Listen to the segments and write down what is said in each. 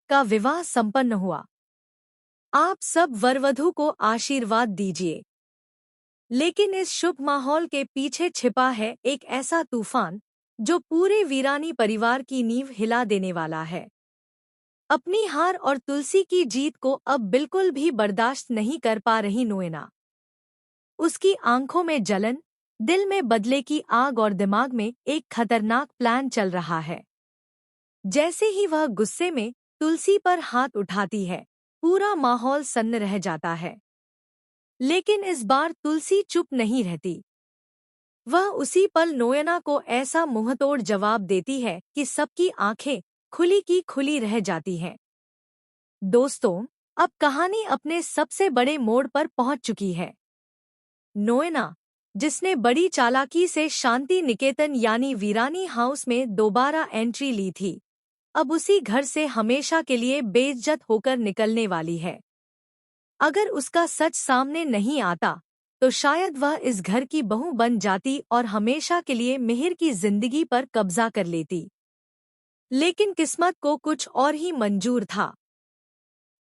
का विवाह संपन्न हुआ। आप सब वरवधू को आशीर्वाद दीजिए। लेकिन इस शुभ माहौल के पीछे छिपा है एक ऐसा तूफान जो पूरे वीरानी परिवार की नींव हिला देने वाला है। अपनी हार और तुलसी की जीत को अब बिल्कुल भी बर्दाश्त नहीं कर पा रही नोएना। उसकी आंखों में जलन, दिल में बदले की आग और दिमाग में एक खतरनाक प्लान चल रहा है। जैसे ही वह गुस्से में तुलसी पर हाथ उठाती है, पूरा माहौल सन्न रह जाता है। लेकिन इस बार तुलसी चुप नहीं रहती। वह उसी पल नोएना को ऐसा मुंहतोड़ जवाब देती है कि सबकी आंखें खुली की खुली रह जाती हैं। दोस्तों, अब कहानी अपने सबसे बड़े मोड़ पर पहुंच चुकी है। नोएना, जिसने बड़ी चालाकी से शांति निकेतन यानी वीरानी हाउस में दोबारा एंट्री ली थी, अब उसी घर से हमेशा के लिए बेइज्जत होकर निकलने वाली है। अगर उसका सच सामने नहीं आता तो शायद वह इस घर की बहू बन जाती और हमेशा के लिए मिहिर की जिंदगी पर कब्जा कर लेती। लेकिन किस्मत को कुछ और ही मंजूर था।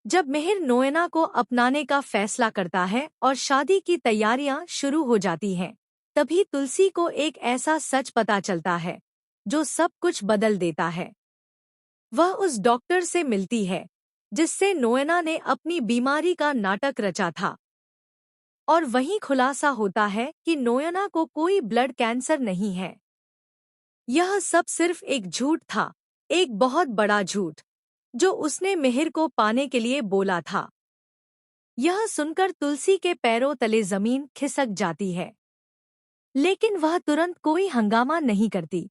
जब मिहिर नोएना को अपनाने का फैसला करता है और शादी की तैयारियां शुरू हो जाती हैं, तभी तुलसी को एक ऐसा सच पता चलता है जो सब कुछ बदल देता है। वह उस डॉक्टर से मिलती है जिससे नोएना ने अपनी बीमारी का नाटक रचा था। और वहीं खुलासा होता है कि नोएना को कोई ब्लड कैंसर नहीं है। यह सब सिर्फ एक झूठ था, एक बहुत बड़ा झूठ, जो उसने मिहिर को पाने के लिए बोला था। यह सुनकर तुलसी के पैरों तले जमीन खिसक जाती है। लेकिन वह तुरंत कोई हंगामा नहीं करती।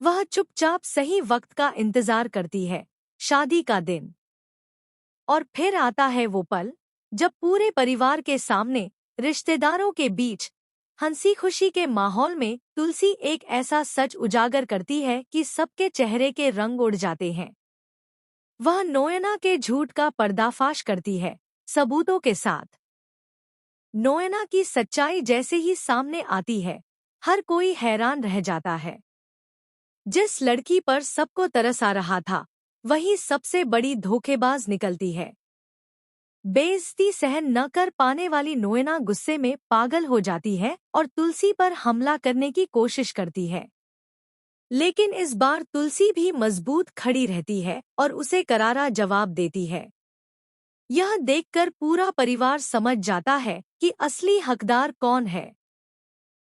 वह चुपचाप सही वक्त का इंतजार करती है, शादी का दिन। और फिर आता है वो पल जब पूरे परिवार के सामने, रिश्तेदारों के बीच, हंसी खुशी के माहौल में तुलसी एक ऐसा सच उजागर करती है कि सबके चेहरे के रंग उड़ जाते हैं। वह नोएना के झूठ का पर्दाफाश करती है, सबूतों के साथ। नोएना की सच्चाई जैसे ही सामने आती है, हर कोई हैरान रह जाता है। जिस लड़की पर सबको तरस आ रहा था, वही सबसे बड़ी धोखेबाज निकलती है। बेइज्जती सहन न कर पाने वाली नोएना गुस्से में पागल हो जाती है और तुलसी पर हमला करने की कोशिश करती है। लेकिन इस बार तुलसी भी मजबूत खड़ी रहती है और उसे करारा जवाब देती है। यह देखकर पूरा परिवार समझ जाता है कि असली हकदार कौन है।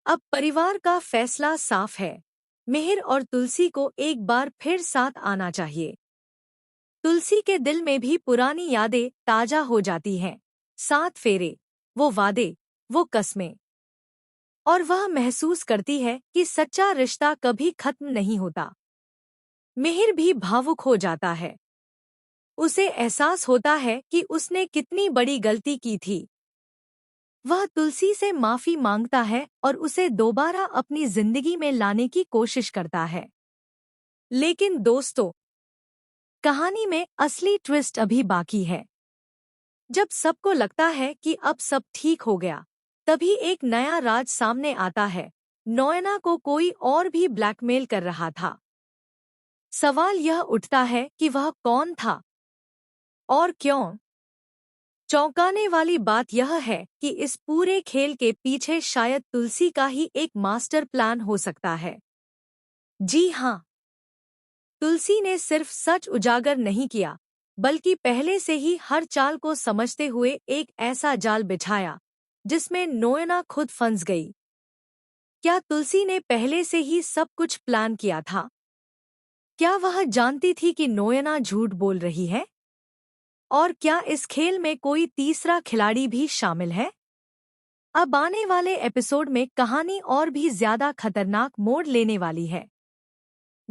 अब परिवार का फैसला साफ है, मिहिर और तुलसी को एक बार फिर साथ आना चाहिए। तुलसी के दिल में भी पुरानी यादें ताजा हो जाती हैं, 7 फेरे, वो वादे, वो कस्में। और वह महसूस करती है कि सच्चा रिश्ता कभी खत्म नहीं होता। मिहिर भी भावुक हो जाता है। उसे एहसास होता है कि उसने कितनी बड़ी गलती की थी। वह तुलसी से माफी मांगता है और उसे दोबारा अपनी जिंदगी में लाने की कोशिश करता है। लेकिन दोस्तों, कहानी में असली ट्विस्ट अभी बाकी है। जब सबको लगता है कि अब सब ठीक हो गया, तभी एक नया राज सामने आता है। नोएना को कोई और भी ब्लैकमेल कर रहा था। सवाल यह उठता है कि वह कौन था और क्यों? चौंकाने वाली बात यह है कि इस पूरे खेल के पीछे शायद तुलसी का ही एक मास्टर प्लान हो सकता है। जी हाँ, तुलसी ने सिर्फ सच उजागर नहीं किया, बल्कि पहले से ही हर चाल को समझते हुए एक ऐसा जाल बिछाया जिसमें नोएना खुद फंस गई। क्या तुलसी ने पहले से ही सब कुछ प्लान किया था? क्या वह जानती थी कि नोएना झूठ बोल रही है? और क्या इस खेल में कोई तीसरा खिलाड़ी भी शामिल है? अब आने वाले एपिसोड में कहानी और भी ज्यादा खतरनाक मोड़ लेने वाली है।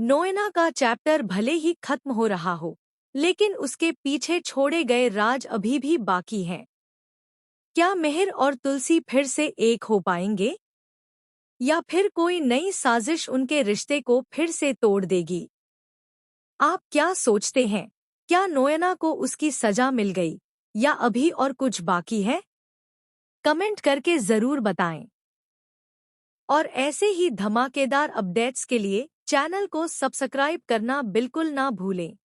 नोएना का चैप्टर भले ही खत्म हो रहा हो, लेकिन उसके पीछे छोड़े गए राज अभी भी बाकी हैं। क्या मिहिर और तुलसी फिर से एक हो पाएंगे? या फिर कोई नई साजिश उनके रिश्ते को फिर से तोड़ देगी? आप क्या सोचते हैं? क्या नोएना को उसकी सजा मिल गई या अभी और कुछ बाकी है? कमेंट करके जरूर बताएं। और ऐसे ही धमाकेदार अपडेट्स के लिए चैनल को सब्सक्राइब करना बिल्कुल ना भूलें।